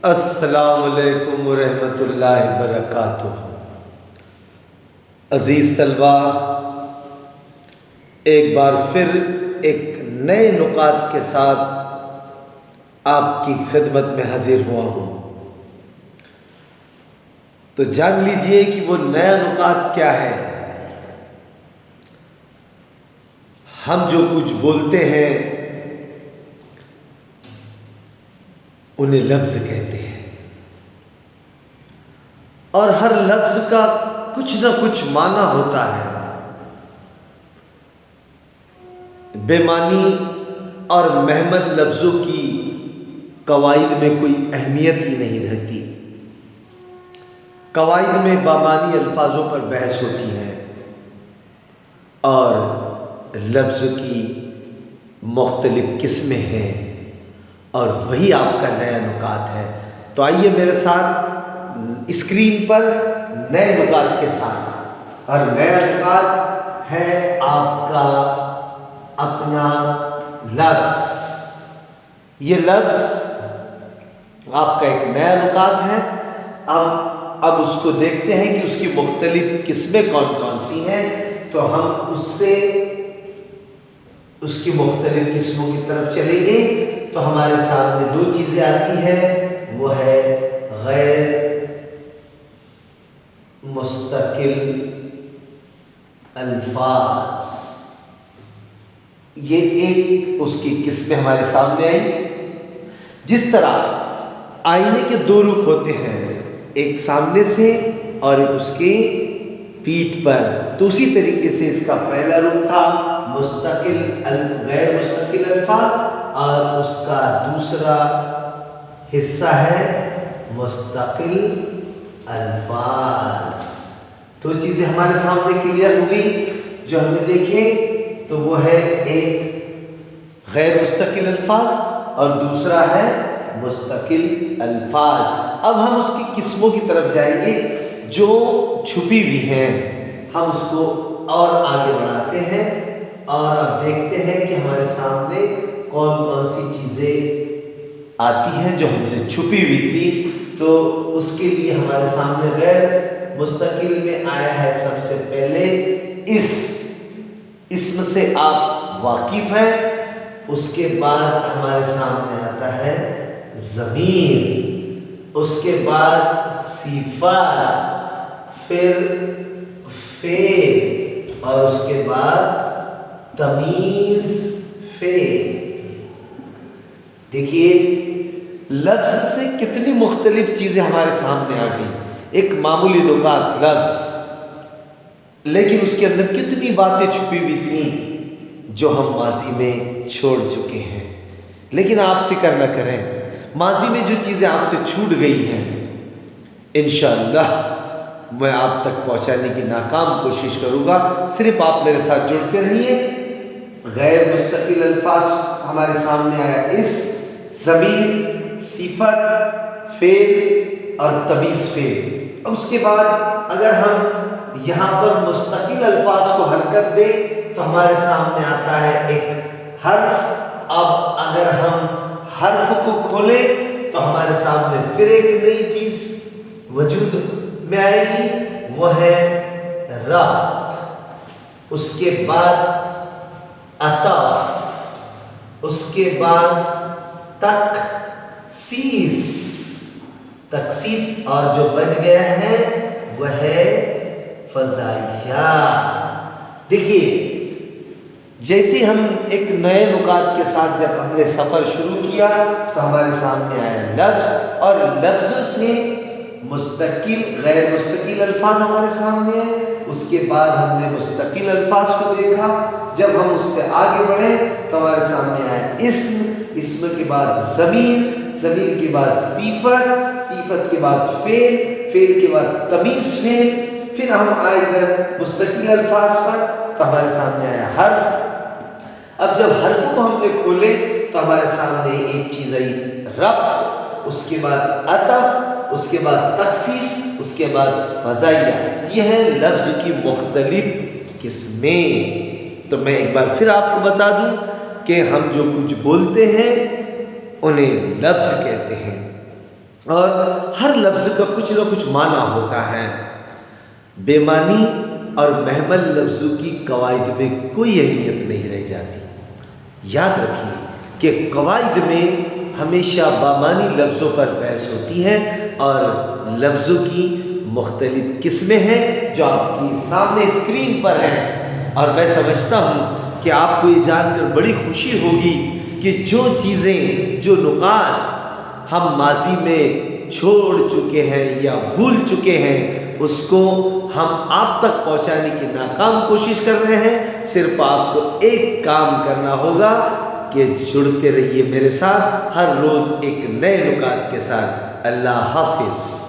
السلام علیکم ورحمۃ اللہ وبرکاتہ۔ عزیز طلبہ، ایک بار پھر ایک نئے نکات کے ساتھ آپ کی خدمت میں حاضر ہوا ہوں۔ تو جان لیجئے کہ وہ نیا نکات کیا ہے۔ ہم جو کچھ بولتے ہیں انہیں لفظ کہتے ہیں، اور ہر لفظ کا کچھ نہ کچھ معنی ہوتا ہے۔ بے معنی اور مہمل لفظوں کی قواعد میں کوئی اہمیت ہی نہیں رہتی۔ قواعد میں بامعنی الفاظوں پر بحث ہوتی ہے اور لفظ کی مختلف قسمیں ہیں، اور وہی آپ کا نیا نکات ہے۔ تو آئیے میرے ساتھ اسکرین پر نئے نکات کے ساتھ، اور نیا نکات ہے آپ کا اپنا لفظ۔ یہ لفظ آپ کا ایک نیا نکات ہے۔ اب اس کو دیکھتے ہیں کہ اس کی مختلف قسمیں کون کون سی ہیں، تو ہم اس کی مختلف قسموں کی طرف چلیں گے۔ تو ہمارے سامنے دو چیزیں آتی ہیں، وہ ہے غیر مستقل الفاظ۔ یہ ایک اس کی قسمیں ہمارے سامنے آئی۔ جس طرح آئینے کے دو رخ ہوتے ہیں، ایک سامنے سے اور ایک اس کے پیٹھ پر، تو اسی طریقے سے اس کا پہلا رخ تھا غیر مستقل الفاظ، اور اس کا دوسرا حصہ ہے مستقل الفاظ۔ دو چیزیں ہمارے سامنے کلیئر ہو گئی جو ہم نے دیکھے، تو وہ ہے ایک غیر مستقل الفاظ اور دوسرا ہے مستقل الفاظ۔ اب ہم اس کی قسموں کی طرف جائیں گے جو چھپی ہوئی ہیں، ہم اس کو اور آگے بڑھاتے ہیں، اور اب دیکھتے ہیں کہ ہمارے سامنے کون کون سی چیزیں آتی ہیں جو ہم سے چھپی ہوئی تھی۔ تو اس کے لیے ہمارے سامنے غیر مستقل میں آیا ہے سب سے پہلے اسم سے آپ واقف ہیں، اس کے بعد ہمارے سامنے آتا ہے ضمیر، اس کے بعد صفت، پھر فعل، اور اس کے بعد تمیز فعل۔ دیکھیے لفظ سے کتنی مختلف چیزیں ہمارے سامنے آ گئی۔ ایک معمولی نکات لفظ، لیکن اس کے اندر کتنی باتیں چھپی ہوئی تھیں جو ہم ماضی میں چھوڑ چکے ہیں۔ لیکن آپ فکر نہ کریں، ماضی میں جو چیزیں آپ سے چھوٹ گئی ہیں انشاءاللہ میں آپ تک پہنچانے کی ناکام کوشش کروں گا۔ صرف آپ میرے ساتھ جڑتے رہیے۔ غیر مستقل الفاظ ہمارے سامنے آیا ضمیر، صفت، فعل اور تمیز فعل۔ اب اس کے بعد اگر ہم یہاں پر مستقل الفاظ کو حرکت دیں تو ہمارے سامنے آتا ہے ایک حرف۔ اب اگر ہم حرف کو کھولیں تو ہمارے سامنے پھر ایک نئی چیز وجود میں آئے گی، وہ ہے ربط، اس کے بعد عطف، اس کے بعد تخصیص، اور جو بچ گیا ہے وہ ہے فضائیہ۔ دیکھیے جیسے ہم ایک نئے نکات کے ساتھ جب ہم نے سفر شروع کیا تو ہمارے سامنے آیا لفظ، اور لفظ سے مستقل غیر مستقل الفاظ ہمارے سامنے ہیں۔ اس کے بعد ہم نے مستقل الفاظ کو دیکھا۔ جب ہم اس سے آگے بڑھے تو ہمارے سامنے آیا اسم کے بعد ضمیر کے بعد صفت کے بعد فعل کے بعد تمیز فعل، پھر ہم آئے ادھر مستقل الفاظ پر تو ہمارے سامنے آیا حرف۔ اب جب حرف کو ہم نے کھولے تو ہمارے سامنے ایک چیز آئی ربط، اس کے بعد عطف، اس کے بعد تخصیص، اس کے بعد فضائیہ۔ یہ ہے لفظ کی مختلف قسمیں۔ تو میں ایک بار پھر آپ کو بتا دوں کہ ہم جو کچھ بولتے ہیں انہیں لفظ کہتے ہیں۔ اور ہر لفظ کا کچھ نہ کچھ معنی ہوتا ہے۔ بے معنی اور مہمل لفظوں کی قواعد میں کوئی اہمیت نہیں رہ جاتی۔ یاد رکھیے کہ قواعد میں ہمیشہ بامعنی لفظوں پر بحث ہوتی ہے، اور لفظوں کی مختلف قسمیں ہیں جو آپ کی سامنے اسکرین پر ہیں۔ اور میں سمجھتا ہوں کہ آپ کو یہ جان کر بڑی خوشی ہوگی کہ جو چیزیں، جو نکات ہم ماضی میں چھوڑ چکے ہیں یا بھول چکے ہیں، اس کو ہم آپ تک پہنچانے کی ناکام کوشش کر رہے ہیں۔ صرف آپ کو ایک کام کرنا ہوگا کہ جڑتے رہیے میرے ساتھ ہر روز ایک نئے نکات کے ساتھ۔ اللہ حافظ۔